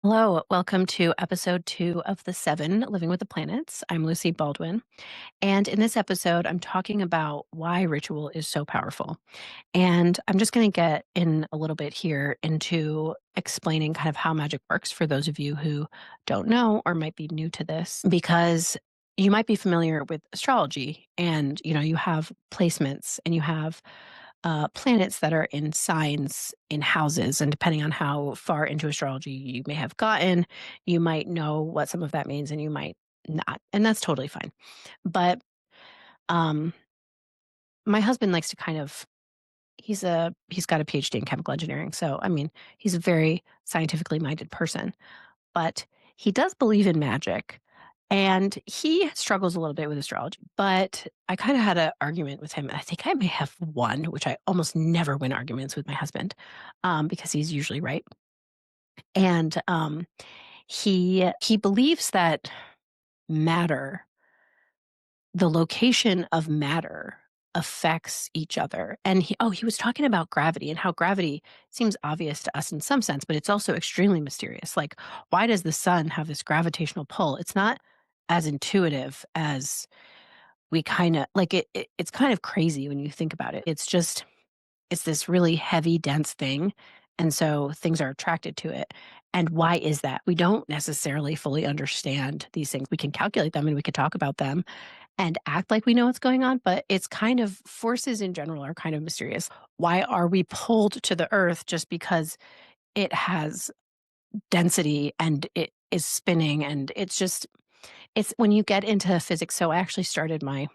Hello, welcome to episode 2 of the 7 Living with the Planets. I'm Lucy Baldwin. And in this episode, I'm talking about why ritual is so powerful. And I'm just going to get in a little bit here into explaining kind of how magic works for those of you who don't know or might be new to this, because you might be familiar with astrology and you have placements and you have planets that are in signs in houses. And depending on how far into astrology you may have gotten, you might know what some of that means and you might not. And that's totally fine. But um, my husband likes to kind of he's got a PhD in chemical engineering. So I mean, he's a very scientifically minded person, but he does believe in magic. And he struggles a little bit with astrology, but I kind of had an argument with him. I think I may have won, which I almost never win arguments with my husband because he's usually right. And he believes that matter, the location of matter, affects each other. And he was talking about gravity and how gravity seems obvious to us in some sense, but it's also extremely mysterious. Like, why does the sun have this gravitational pull? It's not as intuitive as we kind of like it's kind of crazy when you think about it. It's this really heavy, dense thing. And so things are attracted to it. And why is that? We don't necessarily fully understand these things. We can calculate them and we can talk about them and act like we know what's going on, but it's kind of forces in general are kind of mysterious. Why are we pulled to the earth just because it has density and it is spinning? And it's when you get into physics. So I actually started my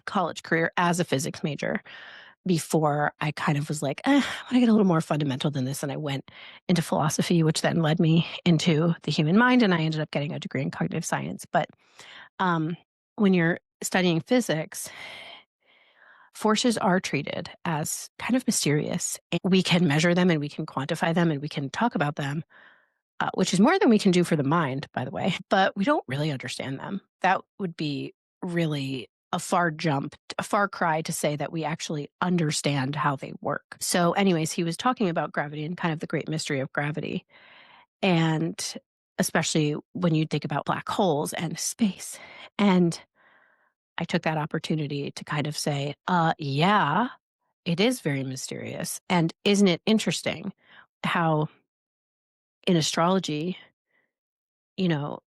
college career as a physics major before I kind of was like, I want to get a little more fundamental than this. And I went into philosophy, which then led me into the human mind. And I ended up getting a degree in cognitive science. But um, when you're studying physics, forces are treated as kind of mysterious. And we can measure them and we can quantify them and we can talk about them, which is more than we can do for the mind, by the way. But we don't really understand them. That would be really a far cry to say that we actually understand how they work. So, anyways, he was talking about gravity and kind of the great mystery of gravity. And especially when you think about black holes and space. And I took that opportunity to kind of say, yeah, it is very mysterious. And isn't it interesting how in astrology, you know,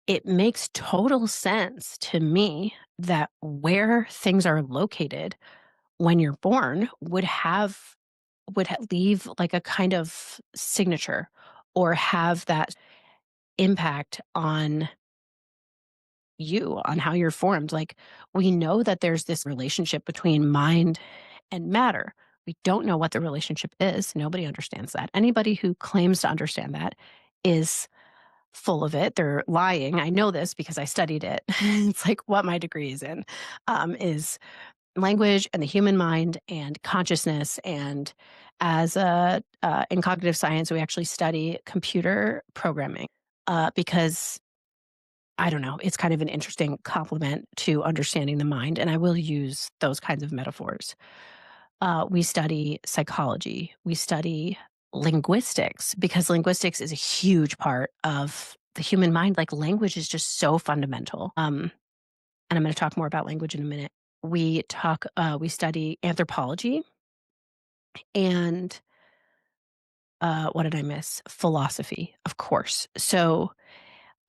it makes total sense to me that where things are located when you're born leave like a kind of signature or have that impact on you, on how you're formed. Like, we know that there's this relationship between mind and matter. We don't know what the relationship is. Nobody understands that. Anybody who claims to understand that is full of it. They're lying. I know this because I studied it. It's like what my degree is language and the human mind and consciousness. And as in cognitive science, we actually study computer programming because I don't know, it's kind of an interesting complement to understanding the mind. And I will use those kinds of metaphors. We study psychology. We study linguistics because linguistics is a huge part of the human mind. Like, language is just so fundamental. And I'm going to talk more about language in a minute. We study anthropology and what did I miss? Philosophy, of course. So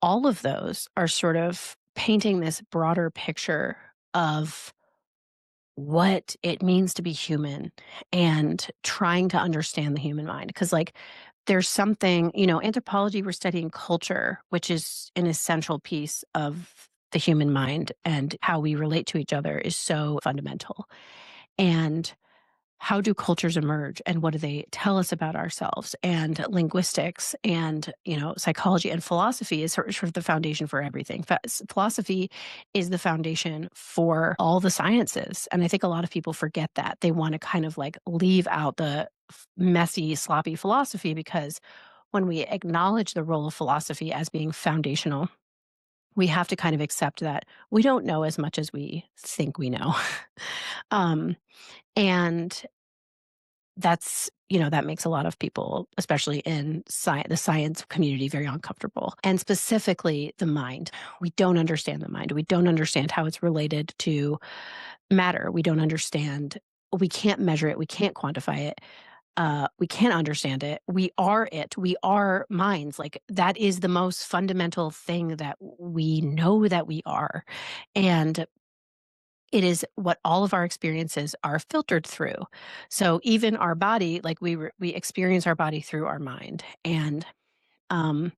all of those are sort of painting this broader picture of what it means to be human and trying to understand the human mind. Because, like, there's something, anthropology, we're studying culture, which is an essential piece of the human mind, and how we relate to each other is so fundamental. And how do cultures emerge and what do they tell us about ourselves? And linguistics and psychology and philosophy is sort of the foundation for everything. Philosophy is the foundation for all the sciences, and I think a lot of people forget that. They want to kind of like leave out the messy, sloppy philosophy, because when we acknowledge the role of philosophy as being foundational we have to kind of accept that we don't know as much as we think we know. um, and that makes a lot of people, especially in the science community, very uncomfortable. And specifically the mind. We don't understand the mind. We don't understand how it's related to matter. We don't understand. We can't measure it. We can't quantify it. We can't understand it. We are it. We are minds. Like that is the most fundamental thing that we know that we are. And it is what all of our experiences are filtered through. So even our body, like we experience our body through our mind. And um,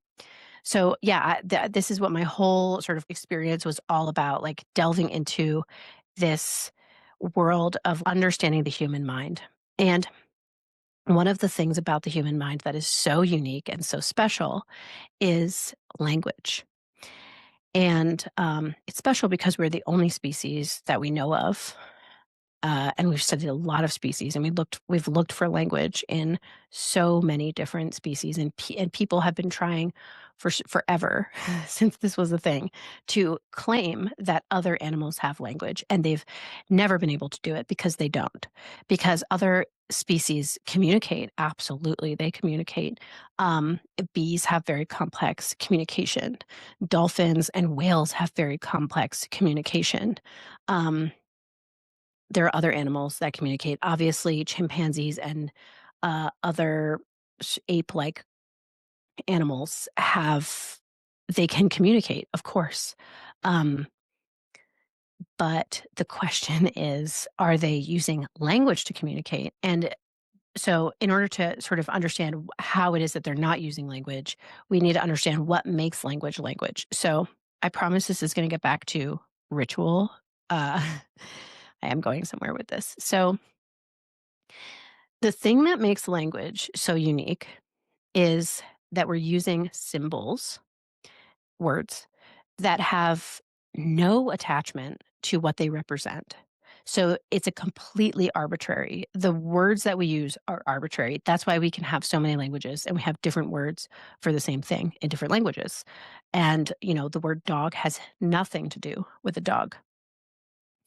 so yeah, this is what my whole sort of experience was all about, like delving into this world of understanding the human mind. And one of the things about the human mind that is so unique and so special is language. And it's special because we're the only species that we know of, and we've studied a lot of species, and we've looked for language in so many different species, and people have been trying for forever since this was a thing to claim that other animals have language, and they've never been able to do it because they don't. Because other species communicate, absolutely, they communicate. Um, Bees have very complex communication. Dolphins and whales have very complex communication. Um, there are other animals that communicate. Obviously, chimpanzees and other ape-like animals they can communicate, of course. Um, but the question is, are they using language to communicate? And so, in order to sort of understand how it is that they're not using language, we need to understand what makes language language. So, I promise this is going to get back to ritual. Uh, I am going somewhere with this. So, the thing that makes language so unique is that we're using symbols, words, that have no attachment to what they represent. So it's a completely arbitrary. The words that we use are arbitrary. That's why we can have so many languages and we have different words for the same thing in different languages. And, the word dog has nothing to do with a dog,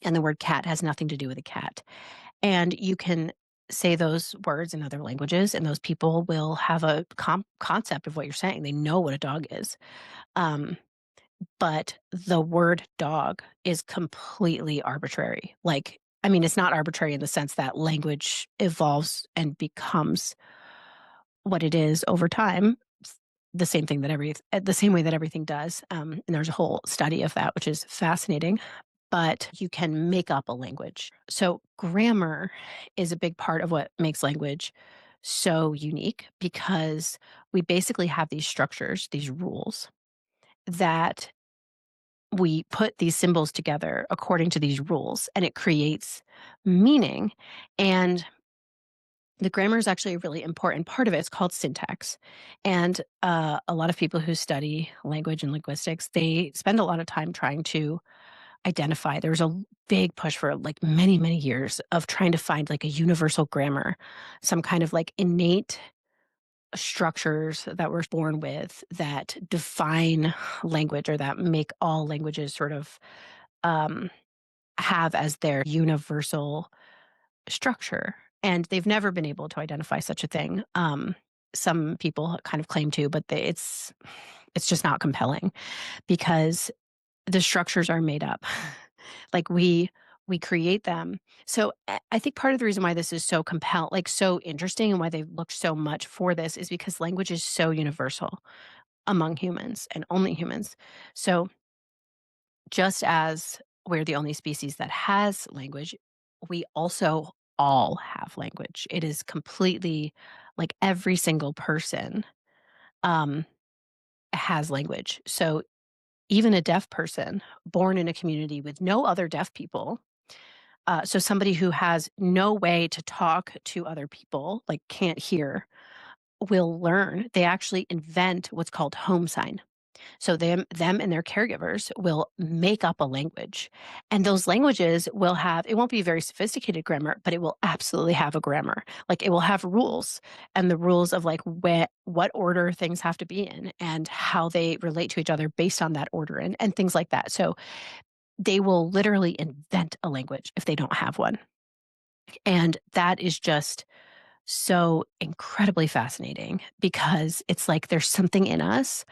and the word cat has nothing to do with a cat. And you can say those words in other languages, and those people will have a concept of what you're saying. They know what a dog is. Um, but the word dog is completely arbitrary. Like, I mean, it's not arbitrary in the sense that language evolves and becomes what it is over time. The same way that everything does. And there's a whole study of that, which is fascinating. But you can make up a language. So grammar is a big part of what makes language so unique, because we basically have these structures, these rules that we put these symbols together according to these rules, and it creates meaning. And the grammar is actually a really important part of it. It's called syntax. And a lot of people who study language and linguistics, they spend a lot of time trying to identify. There's a big push for like many, many years of trying to find like a universal grammar, some kind of like innate structures that we're born with that define language, or that make all languages sort of um, have as their universal structure. And they've never been able to identify such a thing. Some people kind of claim to, but it's just not compelling, because the structures are made up. Like we create them. So I think part of the reason why this is so like so interesting, and why they've looked so much for this, is because language is so universal among humans and only humans. So just as we're the only species that has language, we also all have language. It is completely, like, every single person um, has language. So even a deaf person born in a community with no other deaf people, so somebody who has no way to talk to other people, like can't hear, will learn. They actually invent what's called home sign. So them and their caregivers will make up a language. And those languages will have it won't be very sophisticated grammar, but it will absolutely have a grammar. Like it will have rules and the rules of like what order things have to be in and how they relate to each other based on that order and things like that. So they will literally invent a language if they don't have one. And that is just so incredibly fascinating because it's like there's something in us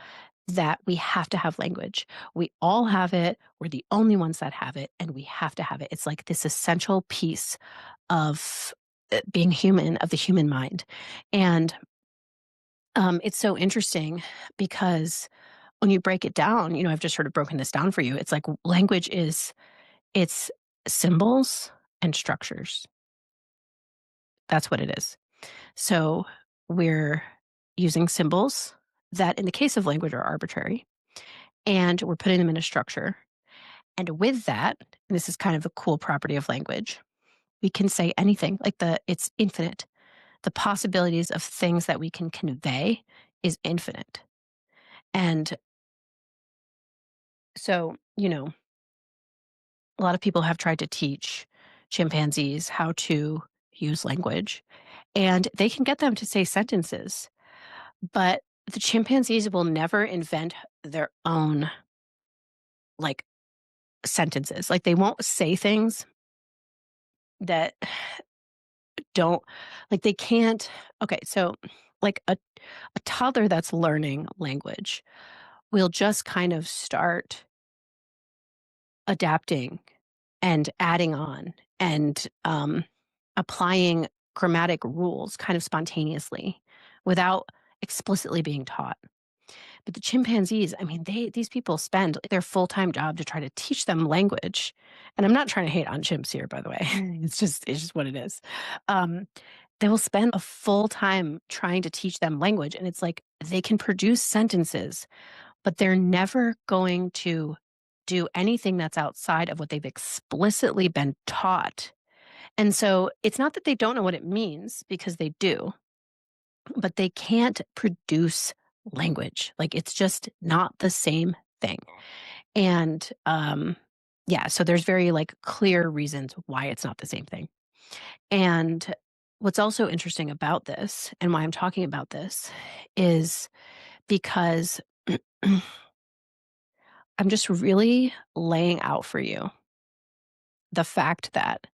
that we have to have language. We all have it. We're the only ones that have it, and we have to have it. It's like this essential piece of being human, of the human mind. And it's so interesting because when you break it down, I've just sort of broken this down for you. It's like language is it's symbols and structures. That's what it is. So we're using symbols that, in the case of language, are arbitrary, and we're putting them in a structure. And with that, and this is kind of a cool property of language, we can say anything. It's infinite. The possibilities of things that we can convey is infinite. And so, a lot of people have tried to teach chimpanzees how to use language, and they can get them to say sentences, but the chimpanzees will never invent their own like sentences. Like they won't say things that don't like they can't okay, so like a toddler that's learning language will just kind of start adapting and adding on and applying grammatic rules kind of spontaneously without explicitly being taught. But the chimpanzees, I mean, these people spend their full-time job to try to teach them language. And I'm not trying to hate on chimps here, by the way. It's just what it is. Um, they will spend a full time trying to teach them language. And it's like they can produce sentences, but they're never going to do anything that's outside of what they've explicitly been taught. And so it's not that they don't know what it means, because they do, but they can't produce language. Like it's just not the same thing. And yeah, so there's very like clear reasons why it's not the same thing. And what's also interesting about this and why I'm talking about this is because I'm just really laying out for you the fact that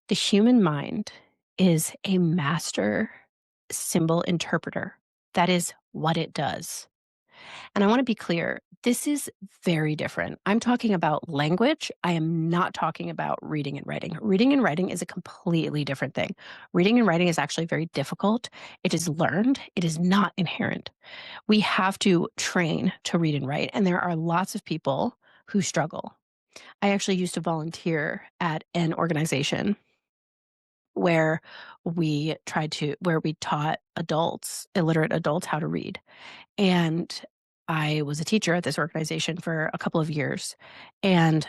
the human mind is a master symbol interpreter. That is what it does. And I want to be clear, this is very different. I'm talking about language. I am not talking about reading and writing. Reading and writing is a completely different thing. Reading and writing is actually very difficult. It is learned, it is not inherent. We have to train to read and write, and there are lots of people who struggle. I actually used to volunteer at an organization where where we taught adults, illiterate adults, how to read. And I was a teacher at this organization for a couple of years, and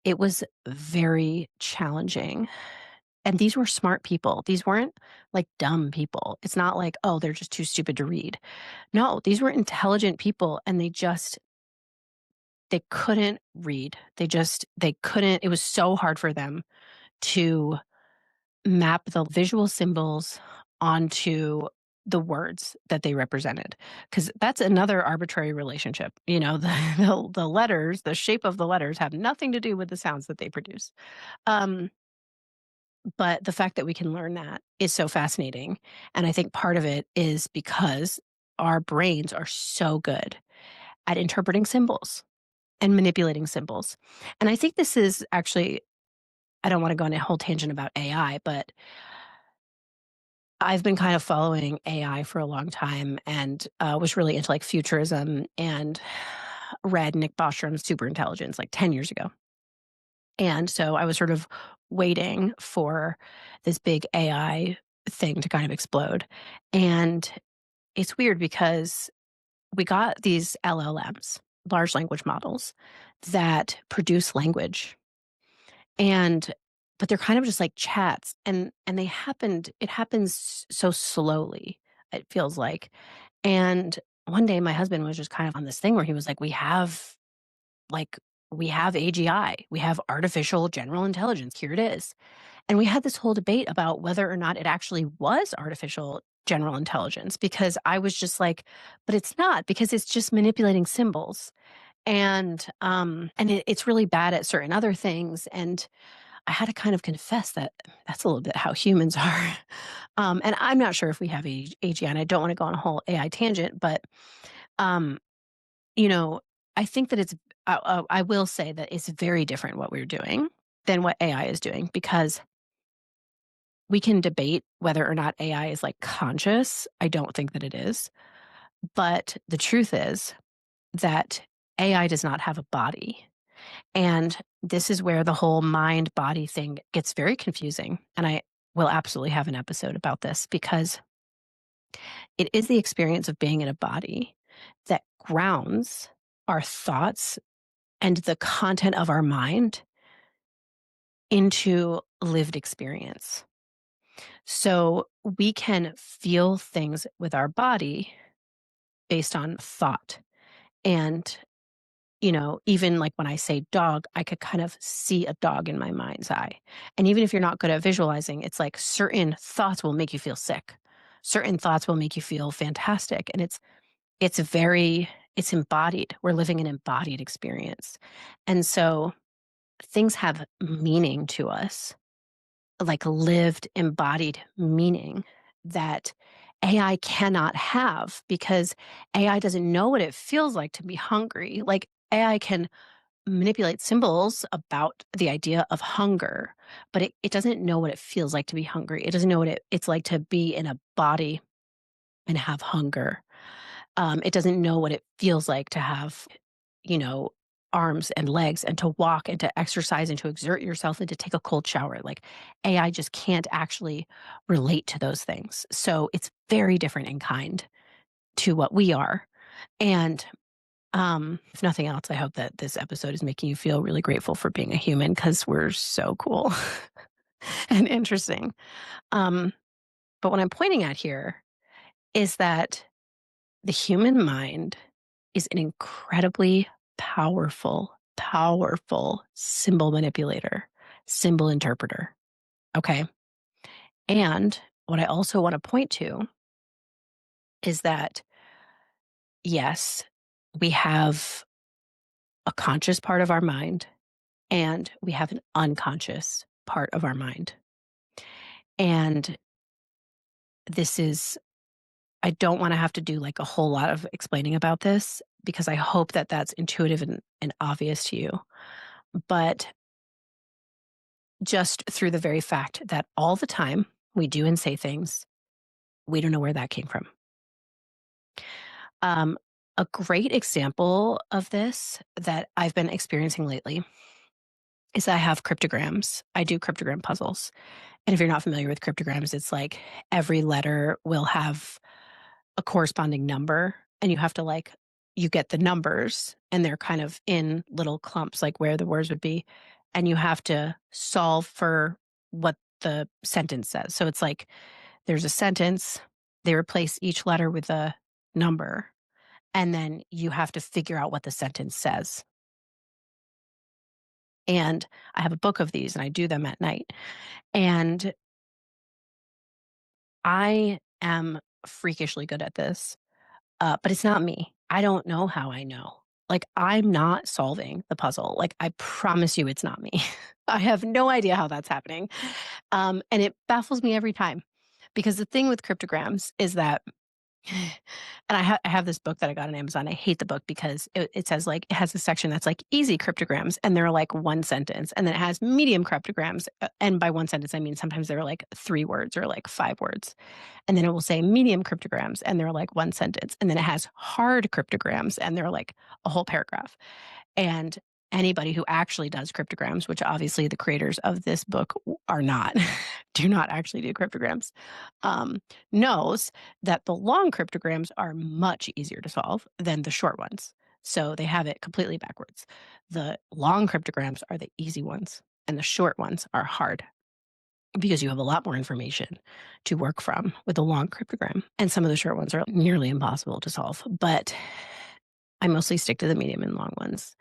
it was very challenging. And these were smart people. These weren't like dumb people. It's not like, oh, they're just too stupid to read. No, these were intelligent people, and they couldn't read. They couldn't, it was so hard for them to map the visual symbols onto the words that they represented, because that's another arbitrary relationship. The letters, the shape of the letters have nothing to do with the sounds that they produce. Um, but the fact that we can learn that is so fascinating. And I think part of it is because our brains are so good at interpreting symbols and manipulating symbols. And I think this is actually, I don't want to go on a whole tangent about AI, but I've been kind of following AI for a long time and was really into like futurism and read Nick Bostrom's Superintelligence like 10 years ago. And so I was sort of waiting for this big AI thing to kind of explode. And it's weird because we got these LLMs, large language models, that produce language. And but they're kind of just like chats, and it happens so slowly, it feels like. And one day my husband was just kind of on this thing where he was like, like, we have AGI, we have artificial general intelligence, here it is. And we had this whole debate about whether or not it actually was artificial general intelligence because I was just like, but it's not because it's just manipulating symbols. And it's really bad at certain other things. And I had to kind of confess that that's a little bit how humans are. And I'm not sure if we have AGI, and I don't want to go on a whole AI tangent, but um, you know, I think that I will say that it's very different what we're doing than what AI is doing because we can debate whether or not AI is like conscious. I don't think that it is. But the truth is that AI does not have a body. And this is where the whole mind body thing gets very confusing. And I will absolutely have an episode about this because it is the experience of being in a body that grounds our thoughts and the content of our mind into lived experience. So we can feel things with our body based on thought. And, even like when I say dog, I could kind of see a dog in my mind's eye. And even if you're not good at visualizing, it's like certain thoughts will make you feel sick. Certain thoughts will make you feel fantastic. And it's embodied. We're living an embodied experience. And so things have meaning to us, like lived, embodied meaning that AI cannot have because AI doesn't know what it feels like to be hungry. Like AI can manipulate symbols about the idea of hunger, but it doesn't know what it feels like to be hungry. It doesn't know what it's like to be in a body and have hunger. It doesn't know what it feels like to have, you know, arms and legs and to walk and to exercise and to exert yourself and to take a cold shower. Like AI just can't actually relate to those things. So it's very different in kind to what we are. And if nothing else, I hope that this episode is making you feel really grateful for being a human because we're so cool and interesting. Um, but what I'm pointing at here is that the human mind is an incredibly powerful symbol manipulator, symbol interpreter. Okay. And what I also want to point to is that, yes, we have a conscious part of our mind and we have an unconscious part of our mind. And this is, I don't want to have to do like a whole lot of explaining about this because I hope that that's intuitive and obvious to you. But just through the very fact that all the time we do and say things, we don't know where that came from. Um, a great example of this that I've been experiencing lately is I have cryptograms. I do cryptogram puzzles. And if you're not familiar with cryptograms, it's like every letter will have a corresponding number, and you have to you get the numbers and they're kind of in little clumps, like where the words would be. And you have to solve for what the sentence says. So it's like there's a sentence, they replace each letter with a number, and then you have to figure out what the sentence says. And I have a book of these and I do them at night. And I am freakishly good at this, but it's not me. I don't know how I know. Like, I'm not solving the puzzle. Like, I promise you it's not me. I have no idea how that's happening. And it baffles me every time because the thing with cryptograms is that and I have this book that I got on Amazon. I hate the book because it says it has a section that's like easy cryptograms, and they're like one sentence, and then it has medium cryptograms, and by one sentence I mean sometimes they're like 3 words or like 5 words, and then it will say medium cryptograms, and they're like one sentence, and then it has hard cryptograms, and they're like a whole paragraph. And anybody who actually does cryptograms, which obviously the creators of this book are not, do not actually do cryptograms, knows that the long cryptograms are much easier to solve than the short ones. So they have it completely backwards. The long cryptograms are the easy ones, and the short ones are hard. because you have a lot more information to work from with a long cryptogram. And some of the short ones are nearly impossible to solve. But I mostly stick to the medium and long ones.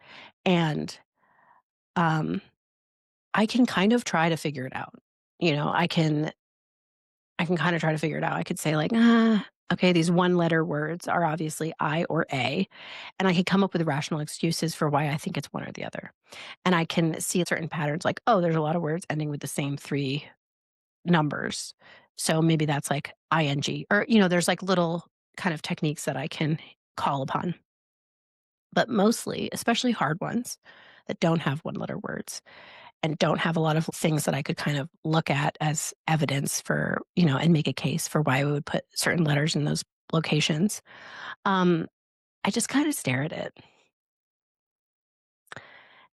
And um, I can kind of try to figure it out. I can kind of try to figure it out. I could say like, okay, these one letter words are obviously I or A, and I could come up with rational excuses for why I think it's one or the other. And I can see certain patterns like, oh, there's a lot of words ending with the same three numbers. So maybe that's like ing, or there's like little kind of techniques that I can call upon. But mostly, especially hard ones that don't have one letter words and don't have a lot of things that I could kind of look at as evidence for, and make a case for why I would put certain letters in those locations. Um, I just kind of stare at it.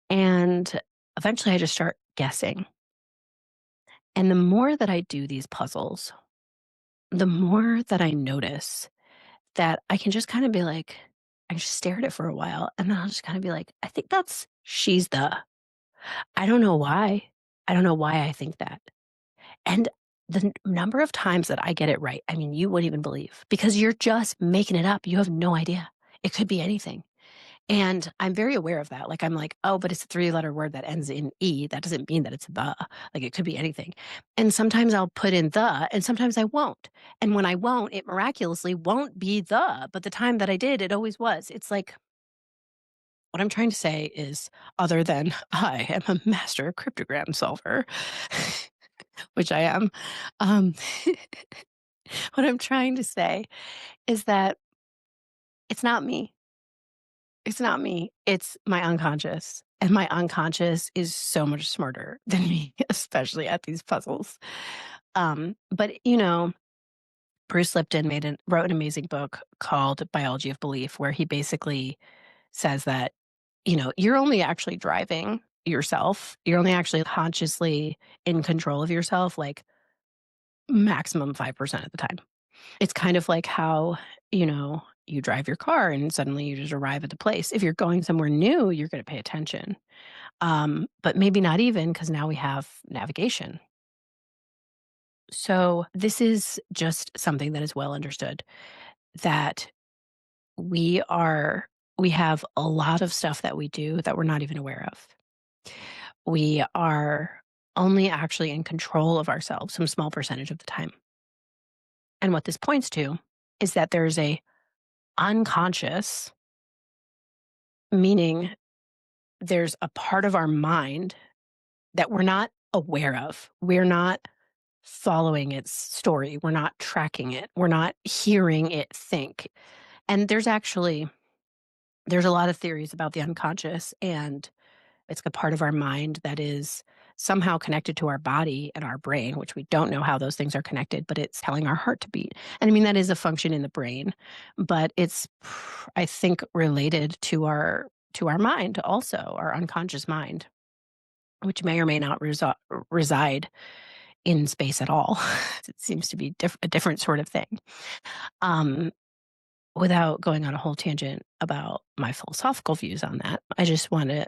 And eventually I just start guessing. And the more that I do these puzzles, the more that I notice that I can just kind of be like, I just stare at it for a while and then I'll just kind of be like, I think that's she's the. I don't know why. I don't know why I think that. And the number of times that I get it right, I mean, you wouldn't even believe because you're just making it up. You have no idea. It could be anything. And I'm very aware of that. Like, I'm like, oh, but it's a three-letter word that ends in E. That doesn't mean that it's the. Like, it could be anything. And sometimes I'll put in the, and sometimes I won't. And when I won't, it miraculously won't be the. But the time that I did, it always was. It's like, what I'm trying to say is, other than I am a master cryptogram solver, which I am, um, what I'm trying to say is that it's not me. It's not me. It's my unconscious. And my unconscious is so much smarter than me, especially at these puzzles. But Bruce Lipton wrote an amazing book called Biology of Belief, where he basically says that, you're only actually driving yourself. You're only actually consciously in control of yourself, like maximum 5% of the time. It's kind of like how, you drive your car and suddenly you just arrive at the place. If you're going somewhere new, you're going to pay attention. But maybe not even because now we have navigation. So this is just something that is well understood that we are, we have a lot of stuff that we do that we're not even aware of. We are only actually in control of ourselves some small percentage of the time. And what this points to is that there's a unconscious, meaning there's a part of our mind that we're not aware of. We're not following its story. We're not tracking it. We're not hearing it think. And there's a lot of theories about the unconscious, and it's a part of our mind that is somehow connected to our body and our brain, which we don't know how those things are connected, but it's telling our heart to beat. And I mean, that is a function in the brain, but it's, I think, related to our mind also, our unconscious mind, which may or may not reside in space at all. It seems to be a different sort of thing. Um, Without going on a whole tangent about my philosophical views on that, I just want to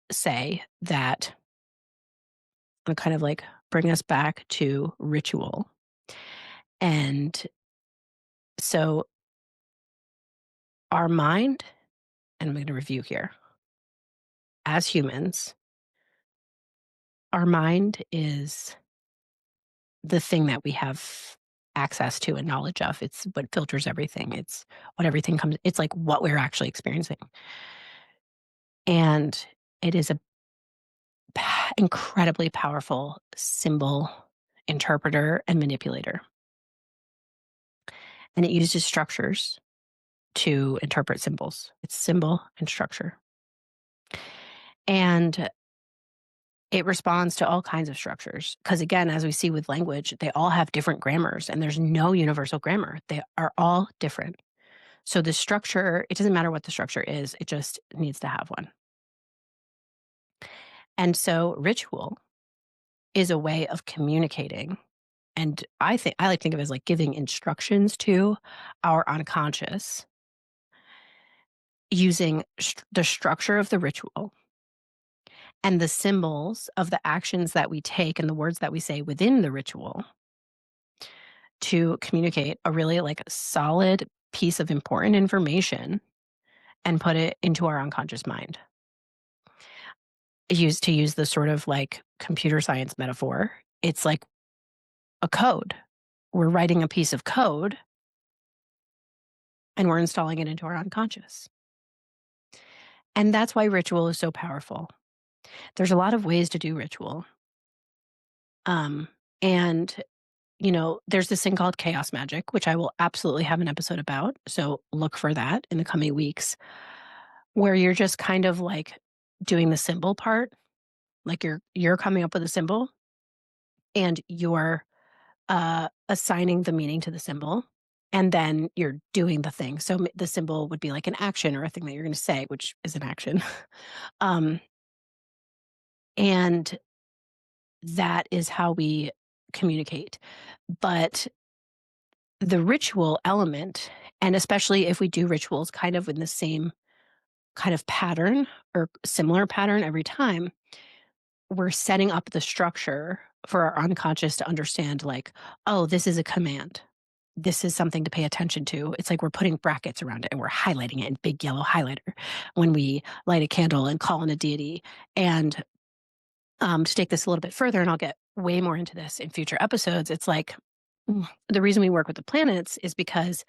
say that I'm kind of like bring us back to ritual. And so our mind, and I'm going to review here, as humans, our mind is the thing that we have access to and knowledge of. It's what filters everything. It's what everything comes, it's like what we're actually experiencing. And it is a incredibly powerful symbol interpreter and manipulator. And it uses structures to interpret symbols. It's symbol and structure. And it responds to all kinds of structures. Because again, as we see with language, they all have different grammars and there's no universal grammar. They are all different. So the structure, it doesn't matter what the structure is, it just needs to have one. And so ritual is a way of communicating. And I like to think of it as like giving instructions to our unconscious using the structure of the ritual And the symbols of the actions that we take and the words that we say within the ritual to communicate a really like solid piece of important information and put it into our unconscious mind. Use the sort of like computer science metaphor, it's like a code. We're writing a piece of code and we're installing it into our unconscious. And that's why ritual is so powerful. There's a lot of ways to do ritual. Um, and there's this thing called chaos magic, which I will absolutely have an episode about. So look for that in the coming weeks, where you're just kind of like doing the symbol part. Like you're coming up with a symbol and you're assigning the meaning to the symbol. And then you're doing the thing. So the symbol would be like an action or a thing that you're going to say, which is an action. um, and that is how we communicate. But the ritual element, and especially if we do rituals kind of in the same kind of pattern or similar pattern every time, we're setting up the structure for our unconscious to understand, like, oh, this is a command. This is something to pay attention to. It's like we're putting brackets around it and we're highlighting it in big yellow highlighter when we light a candle and call on a deity. And to take this a little bit further, and I'll get way more into this in future episodes, it's like the reason we work with the planets is because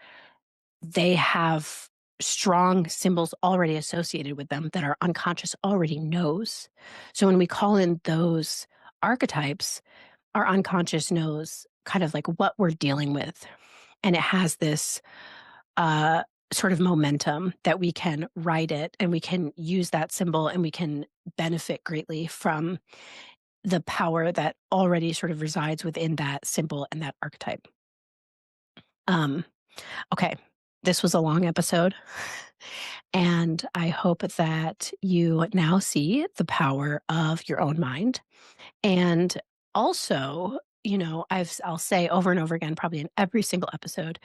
they have strong symbols already associated with them that our unconscious already knows. So when we call in those archetypes, our unconscious knows kind of like what we're dealing with. And it has this uh, sort of momentum that we can write it and we can use that symbol and we can benefit greatly from the power that already sort of resides within that symbol and that archetype. Um, okay, this was a long episode, and I hope that you now see the power of your own mind. And also, I'll say over and over again, probably in every single episode,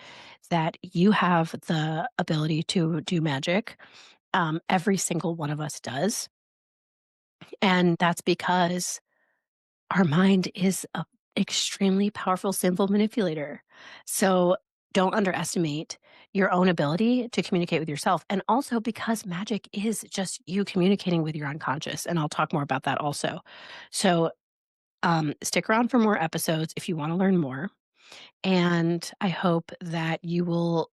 that you have the ability to do magic. Every single one of us does. And that's because our mind is a extremely powerful symbol manipulator. So don't underestimate your own ability to communicate with yourself. And also because magic is just you communicating with your unconscious. And I'll talk more about that also. So stick around for more episodes if you want to learn more. And I hope that you will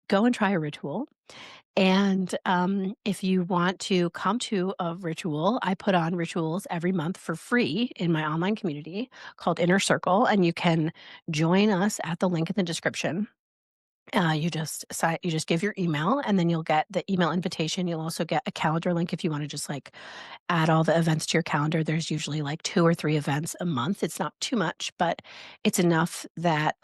go and try a ritual. And if you want to come to a ritual, I put on rituals every month for free in my online community called Inner Circle, and you can join us at the link in the description. You just give your email, and then you'll get the email invitation. You'll also get a calendar link if you want to just like add all the events to your calendar. There's usually like 2 or 3 events a month. It's not too much, but it's enough that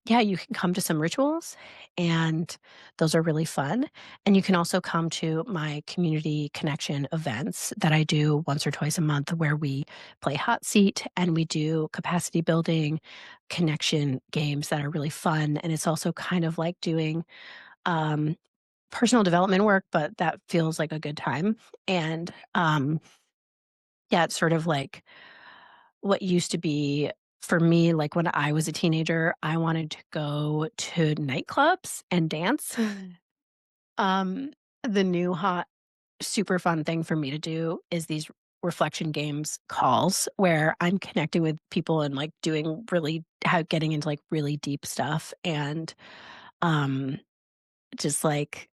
yeah, you can come to some rituals, and those are really fun. And you can also come to my community connection events that I do once or twice a month, where we play hot seat and we do capacity building connection games that are really fun. And it's also kind of like doing um, personal development work, but that feels like a good time. And yeah, it's sort of like what used to be for me, like when I was a teenager, I wanted to go to nightclubs and dance. um, the new hot, super fun thing for me to do is these reflection games calls where I'm connecting with people and like doing really getting into like really deep stuff and um just like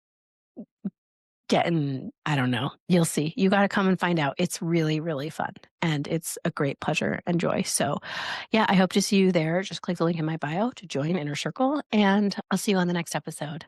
getting, I don't know, you'll see. You got to come and find out. It's really, really fun. And it's a great pleasure and joy. So, yeah, I hope to see you there. Just click the link in my bio to join Inner Circle, and I'll see you on the next episode.